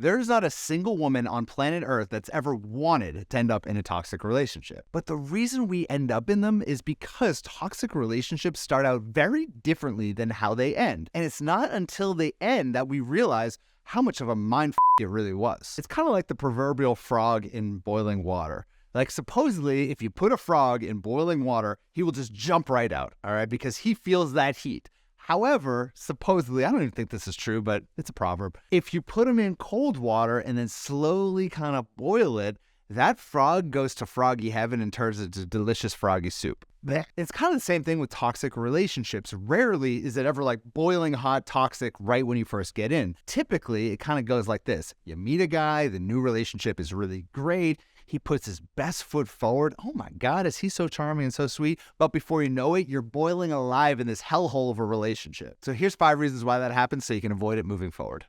There's not a single woman on planet Earth that's ever wanted to end up in a toxic relationship. But the reason we end up in them is because toxic relationships start out very differently than how they end. And it's not until they end that we realize how much of a mind it really was. It's kind of like the proverbial frog in boiling water. Like, supposedly, if you put a frog in boiling water, he will just jump right out, all right, because he feels that heat. However, supposedly, I don't even think this is true, but it's a proverb. If you put him in cold water and then slowly kind of boil it, that frog goes to froggy heaven and turns into delicious froggy soup. It's kind of the same thing with toxic relationships. Rarely is it ever like boiling hot toxic right when you first get in. Typically, it kind of goes like this. You meet a guy, the new relationship is really great. He puts his best foot forward. Oh my God, is he so charming and so sweet? But before you know it, you're boiling alive in this hellhole of a relationship. So here's 5 reasons why that happens so you can avoid it moving forward.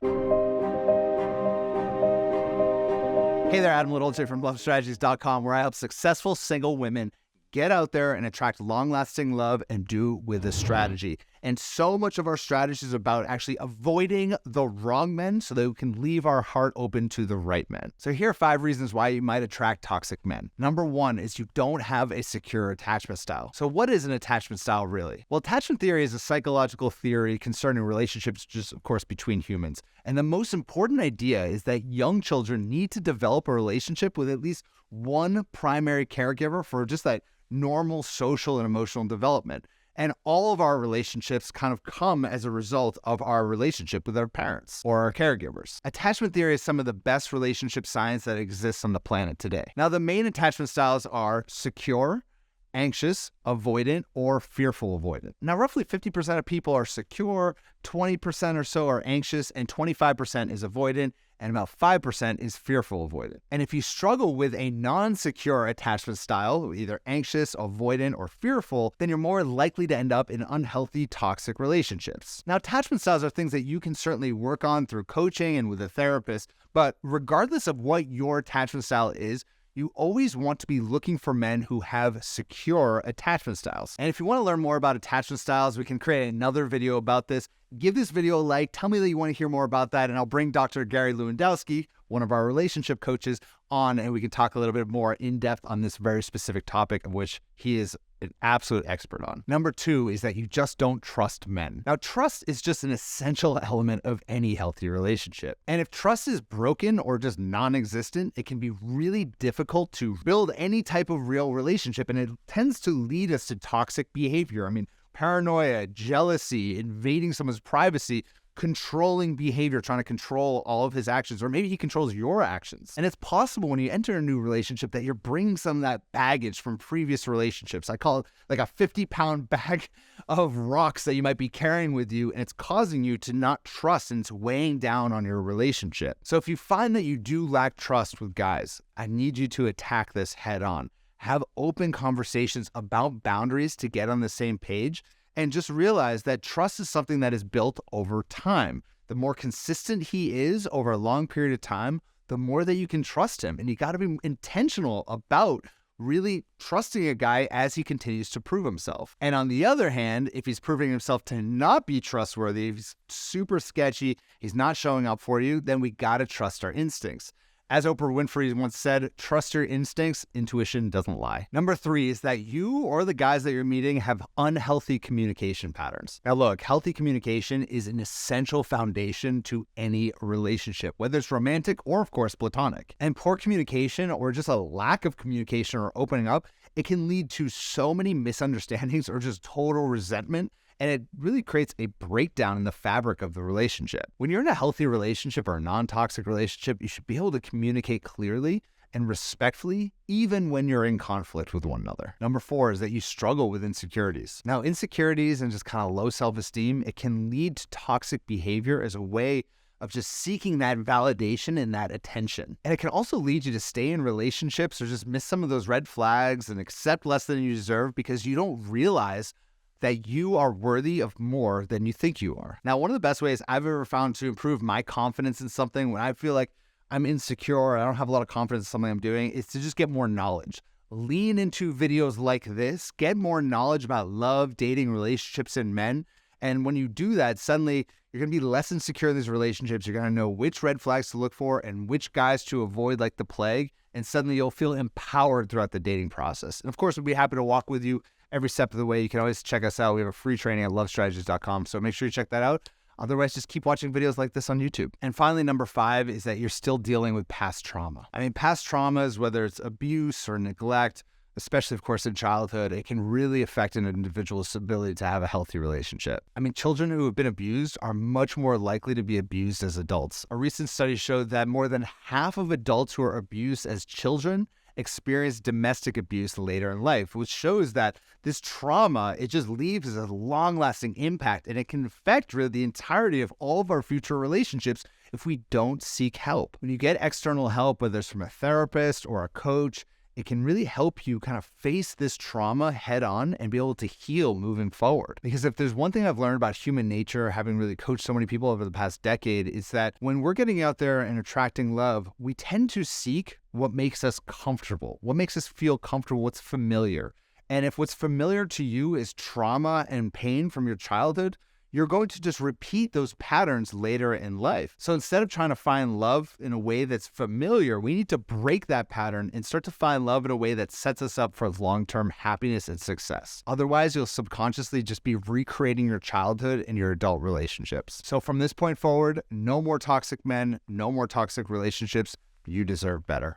Hey there, Adam Little from lovestrategies.com, where I help successful single women get out there and attract long-lasting love and do with a strategy. And so much of our strategy is about actually avoiding the wrong men so that we can leave our heart open to the right men. So here are 5 reasons why you might attract toxic men. Number 1 is you don't have a secure attachment style. So what is an attachment style really? Well, attachment theory is a psychological theory concerning relationships, just of course between humans. And the most important idea is that young children need to develop a relationship with at least one primary caregiver for just that normal social and emotional development. And all of our relationships kind of come as a result of our relationship with our parents or our caregivers. Attachment theory is some of the best relationship science that exists on the planet today. Now, the main attachment styles are secure, anxious, avoidant, or fearful avoidant. Now, roughly 50% of people are secure, 20% or so are anxious, and 25% is avoidant, and about 5% is fearful avoidant. And if you struggle with a non-secure attachment style, either anxious, avoidant, or fearful, then you're more likely to end up in unhealthy, toxic relationships. Now, attachment styles are things that you can certainly work on through coaching and with a therapist, but regardless of what your attachment style is, you always want to be looking for men who have secure attachment styles. And if you want to learn more about attachment styles, we can create another video about this. Give this video a like, tell me that you want to hear more about that, and I'll bring Dr. Gary Lewandowski, one of our relationship coaches, on, and we can talk a little bit more in depth on this very specific topic of which he is an absolute expert on. Number 2 is that you just don't trust men. Now, trust is just an essential element of any healthy relationship. And if trust is broken or just non-existent, it can be really difficult to build any type of real relationship, and it tends to lead us to toxic behavior. I mean, paranoia, jealousy, invading someone's privacy, controlling behavior, trying to control all of his actions, or maybe he controls your actions. And it's possible when you enter a new relationship that you're bringing some of that baggage from previous relationships. I call it like a 50-pound bag of rocks that you might be carrying with you, and it's causing you to not trust, and it's weighing down on your relationship. So if you find that you do lack trust with guys, I need you to attack this head on. Have open conversations about boundaries to get on the same page, and just realize that trust is something that is built over time. The more consistent he is over a long period of time, the more that you can trust him. And you got to be intentional about really trusting a guy as he continues to prove himself. And on the other hand, if he's proving himself to not be trustworthy, if he's super sketchy, he's not showing up for you, then we got to trust our instincts. As Oprah Winfrey once said, trust your instincts, intuition doesn't lie. Number 3 is that you or the guys that you're meeting have unhealthy communication patterns. Now look, healthy communication is an essential foundation to any relationship, whether it's romantic or of course platonic. And poor communication or just a lack of communication or opening up, it can lead to so many misunderstandings or just total resentment. And it really creates a breakdown in the fabric of the relationship. When you're in a healthy relationship or a non-toxic relationship, you should be able to communicate clearly and respectfully, even when you're in conflict with one another. Number 4 is that you struggle with insecurities. Now, insecurities and just kind of low self-esteem, it can lead to toxic behavior as a way of just seeking that validation and that attention. And it can also lead you to stay in relationships or just miss some of those red flags and accept less than you deserve because you don't realize that you are worthy of more than you think you are. Now, one of the best ways I've ever found to improve my confidence in something when I feel like I'm insecure, I don't have a lot of confidence in something I'm doing, is to just get more knowledge. Lean into videos like this, get more knowledge about love, dating, relationships, and men. And when you do that, suddenly You're going to be less insecure in these relationships. You're going to know which red flags to look for and which guys to avoid like the plague. And suddenly you'll feel empowered throughout the dating process. And of course, we'll be happy to walk with you every step of the way. You can always check us out. We have a free training at lovestrategies.com. So make sure you check that out. Otherwise, just keep watching videos like this on YouTube. And finally, number 5 is that you're still dealing with past trauma. I mean, past traumas, whether it's abuse or neglect, especially, of course, in childhood, it can really affect an individual's ability to have a healthy relationship. I mean, children who have been abused are much more likely to be abused as adults. A recent study showed that more than half of adults who are abused as children experience domestic abuse later in life, which shows that this trauma, it just leaves a long-lasting impact, and it can affect really the entirety of all of our future relationships if we don't seek help. When you get external help, whether it's from a therapist or a coach, it can really help you kind of face this trauma head on and be able to heal moving forward. Because if there's one thing I've learned about human nature, having really coached so many people over the past decade, is that when we're getting out there and attracting love, we tend to seek what makes us comfortable, what makes us feel comfortable, what's familiar. And if what's familiar to you is trauma and pain from your childhood, you're going to just repeat those patterns later in life. So instead of trying to find love in a way that's familiar, we need to break that pattern and start to find love in a way that sets us up for long-term happiness and success. Otherwise, you'll subconsciously just be recreating your childhood in your adult relationships. So from this point forward, no more toxic men, no more toxic relationships. You deserve better.